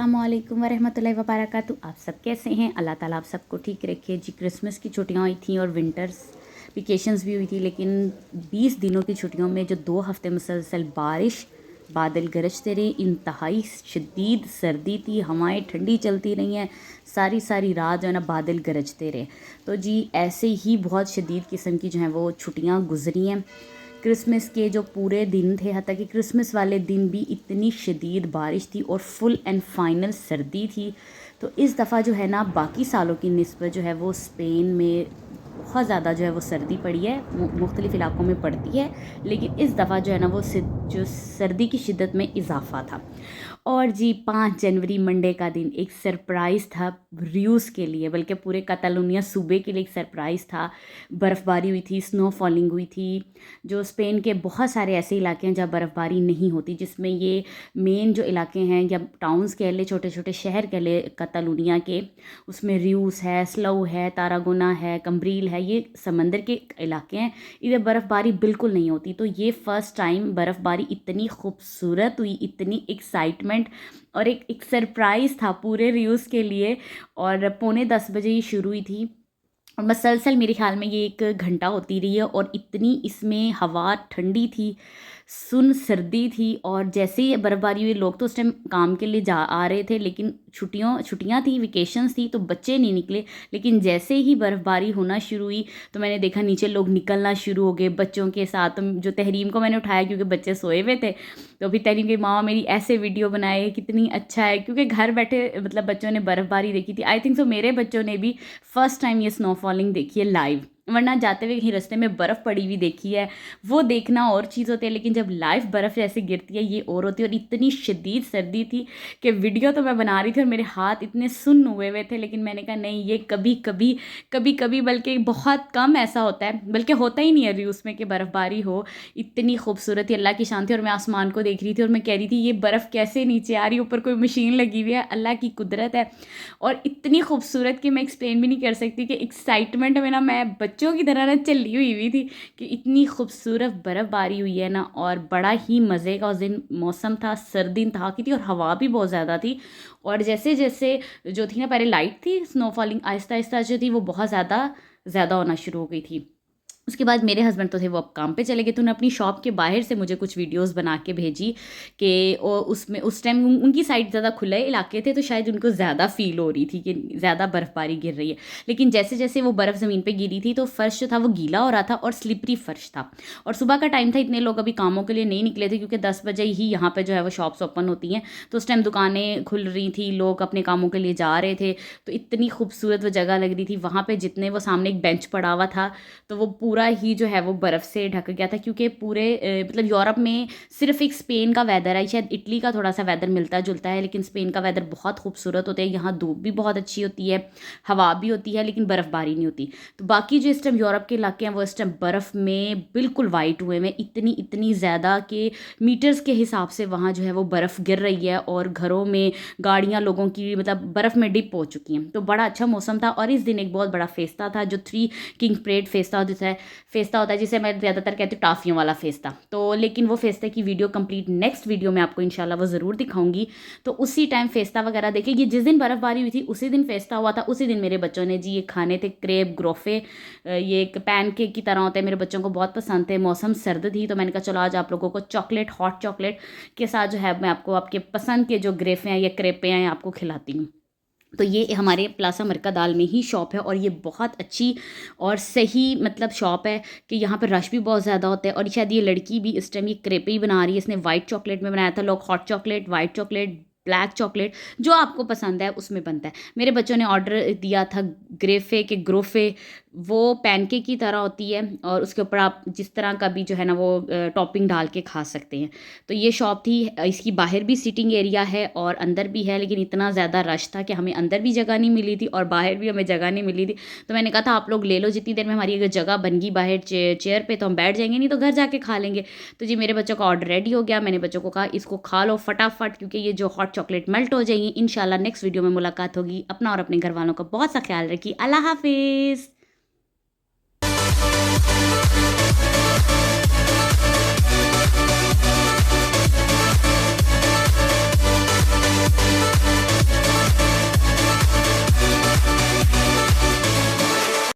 अस्सलामुअलैकुम वरहमतुल्लाहि वबरकातुहू। आप सब कैसे हैं? अल्लाह ताला आप सबको ठीक रखे जी। क्रिसमस की छुट्टियां हुई थी और विंटर्स वेकेशंस भी हुई थी, लेकिन 20 दिनों की छुट्टियों में जो 2 हफ्ते मुसलसल बारिश, बादल गरजते रहे, इंतहाई शदीद सर्दी थी, हवाएं ठंडी चलती रही हैं, सारी सारी रात जो है ना बादल गरजते रहे। तो जी ऐसे ही बहुत शदीद किस्म की जो है वो छुट्टियां गुजरी हैं। क्रिसमस के जो पूरे दिन थे, हत्ता कि क्रिसमस वाले दिन भी इतनी शदीद बारिश थी और फुल एंड फाइनल सर्दी थी। तो इस दफ़ा जो है ना बाकी सालों की निस्बत जो है वो स्पेन में बहुत ज़्यादा जो है वो सर्दी पड़ी है, मुख्तलिफ़ इलाकों में पड़ती है, लेकिन इस दफ़ा जो है ना वो जो सर्दी की शिद्दत में इजाफ़ा था। और जी 5 जनवरी मंडे का दिन एक सरप्राइज़ था रियूज़ के लिए, बल्कि पूरे कतालुनिया सूबे के लिए एक सरप्राइज़ था। बर्फ़बारी हुई थी, स्नो फॉलिंग हुई थी। जो स्पेन के बहुत सारे ऐसे इलाके हैं जहाँ बर्फ़बारी नहीं होती, जिसमें ये मेन जो इलाके हैं या टाउन्स कह ले, छोटे छोटे शहर कह ले कतालुनिया के, उसमें रियूस है, स्लऊ है, तारागोना है, कम्ब्रील है, ये समंदर के इलाके हैं। इधर बर्फ़बारी बिल्कुल नहीं होती। तो ये फ़र्स्ट टाइम बर्फ़बारी इतनी खूबसूरत हुई, इतनी एक्साइटमेंट और एक सरप्राइज़ था पूरे रियूस के लिए। और 9:45 बजे ये शुरू हुई थी और मसलसल मेरे ख़्याल में ये 1 घंटा होती रही है। और इतनी इसमें हवा ठंडी थी, सुन सर्दी थी। और जैसे ही बर्फ़बारी हुई, लोग तो उस टाइम काम के लिए जा आ रहे थे, लेकिन छुट्टियां थी, वेकेशंस थी, तो बच्चे नहीं निकले। लेकिन जैसे ही बर्फ़बारी होना शुरू हुई तो मैंने देखा नीचे लोग निकलना शुरू हो गए बच्चों के साथ। तो जो तहरीम को मैंने उठाया क्योंकि बच्चे सोए हुए थे, तो अभी तहरीम की मामा मेरी ऐसे वीडियो बनाए, कितनी अच्छा है, क्योंकि घर बैठे मतलब बच्चों ने बर्फ़बारी देखी थी। आई थिंक सो मेरे बच्चों ने भी फ़र्स्ट टाइम ये स्नो फॉलिंग देखी है लाइव, वरना जाते हुए कहीं रास्ते में बर्फ़ पड़ी हुई देखी है, वो देखना और चीज़ होती है, लेकिन जब लाइव बर्फ़ जैसे गिरती है ये और होती है। और इतनी शदीद सर्दी थी कि वीडियो तो मैं बना रही थी और मेरे हाथ इतने सुन्न हुए हुए थे, लेकिन मैंने कहा नहीं, ये कभी कभी कभी कभी बल्कि बहुत कम ऐसा होता है, बल्कि होता ही नहीं है रूस में कि बर्फ़बारी हो। इतनी खूबसूरत थी, अल्लाह की शान थी। और मैं आसमान को देख रही थी और मैं कह रही थी ये बर्फ़ कैसे नीचे आ रही, ऊपर कोई मशीन लगी हुई है, अल्लाह की कुदरत है। और इतनी खूबसूरत कि मैं एक्सप्लेन भी नहीं कर सकती कि एक्साइटमेंट में ना मैं बच्चों की तरह ना चली हुई थी कि इतनी खूबसूरत बर्फ़बारी हुई है ना। और बड़ा ही मज़े का उस दिन मौसम था, सर्दी था की थी और हवा भी बहुत ज़्यादा थी। और जैसे जैसे जो थी ना, पहले लाइट थी स्नो फॉलिंग, आहिस्ता आहिस्ता जो थी वो बहुत ज़्यादा ज़्यादा होना शुरू हो गई थी। उसके बाद मेरे हस्बैंड तो थे वो अब काम पे चले गए, तो उन्होंने अपनी शॉप के बाहर से मुझे कुछ वीडियोस बना के भेजी कि उसमें उस टाइम उनकी साइड ज़्यादा खुले इलाके थे, तो शायद उनको ज़्यादा फील हो रही थी कि ज़्यादा बर्फ़बारी गिर रही है। लेकिन जैसे जैसे वो बर्फ़ ज़मीन पे गिरी थी तो फ़र्श जो था वो गीला हो रहा था और स्लिपरी फ़र्श था। और सुबह का टाइम था, इतने लोग अभी कामों के लिए नहीं निकले थे, क्योंकि 10 बजे ही यहाँ पर जो है वो शॉप्स ओपन होती हैं। तो उस टाइम दुकानें खुल रही थी, लोग अपने कामों के लिए जा रहे थे। तो इतनी खूबसूरत वो जगह लग रही थी वहाँ पर, जितने वो सामने एक बेंच पड़ा हुआ था तो वो पूरा ही जो है वो बर्फ़ से ढक गया था। क्योंकि पूरे मतलब यूरोप में सिर्फ एक स्पेन का वेदर है, शायद इटली का थोड़ा सा वेदर मिलता जुलता है, लेकिन स्पेन का वेदर बहुत खूबसूरत होता है। यहाँ धूप भी बहुत अच्छी होती है, हवा भी होती है, लेकिन बर्फ़बारी नहीं होती। तो बाकी जो इस टाइम यूरोप के इलाके हैं वो इस टाइम बर्फ़ में बिल्कुल वाइट हुए में, इतनी इतनी ज़्यादा कि मीटर्स के हिसाब से वहाँ जो है वो बर्फ़ गिर रही है और घरों में गाड़ियाँ लोगों की मतलब बर्फ़ में डिप हो चुकी हैं। तो बड़ा अच्छा मौसम था। और इस दिन एक बहुत बड़ा फेस्टा था, जो 3 किंग परेड फेस्टा होता है जिसे मैं ज़्यादातर कहती हूँ टाफ़ियों वाला फेस्टा। तो लेकिन वो फेस्टे की वीडियो कंप्लीट नेक्स्ट वीडियो में आपको इंशाल्लाह वो ज़रूर दिखाऊंगी। तो उसी टाइम फेस्टा वगैरह देखे, ये जिस दिन बर्फ़बारी हुई थी उसी दिन फेस्टा हुआ था। उसी दिन मेरे बच्चों ने जी ये खाने थे क्रेप ग्रोफे, ये एक पैनकेक की तरह होते हैं, मेरे बच्चों को बहुत पसंद थे। मौसम सर्द थी तो मैंने कहा चलो आज आप लोगों को चॉकलेट, हॉट चॉकलेट के साथ जो है मैं आपको आपके पसंद के जो ग्रेफे हैं या क्रेपे हैं आपको खिलाती हूँ। तो ये हमारे प्लासा मरकदाल में ही शॉप है और ये बहुत अच्छी और सही मतलब शॉप है कि यहाँ पर रश भी बहुत ज़्यादा होता है। और शायद ये लड़की भी इस टाइम ये क्रेपे ही बना रही है, इसने वाइट चॉकलेट में बनाया था। लोग hot chocolate, white chocolate, black chocolate, जो आपको पसंद है उसमें बनता है। मेरे बच्चों ने ऑर्डर दिया था ग्रेफे के ग्रोफे, वो पैनकेक की तरह होती है और उसके ऊपर आप जिस तरह का भी जो है ना वो टॉपिंग डाल के खा सकते हैं। तो ये शॉप थी, इसकी बाहर भी सीटिंग एरिया है और अंदर भी है, लेकिन इतना ज़्यादा रश था कि हमें अंदर भी जगह नहीं मिली थी और बाहर भी हमें जगह नहीं मिली थी। तो मैंने कहा था आप लोग ले लो, जितनी देर में हमारी अगर जगह बन गई बाहर चेयर पे तो हम बैठ जाएंगे, नहीं तो घर जाके खा लेंगे। तो जी मेरे बच्चों का ऑर्डर रेडी हो गया। मैंने बच्चों को कहा इसको खा लो फटाफट, क्योंकि ये जो हॉट चॉकलेट मेल्ट हो जाएगी। इंशाल्लाह नेक्स्ट वीडियो में मुलाकात होगी। अपना और अपने घर वालों का बहुत सा ख्याल रखिए। अल्लाह हाफिज़।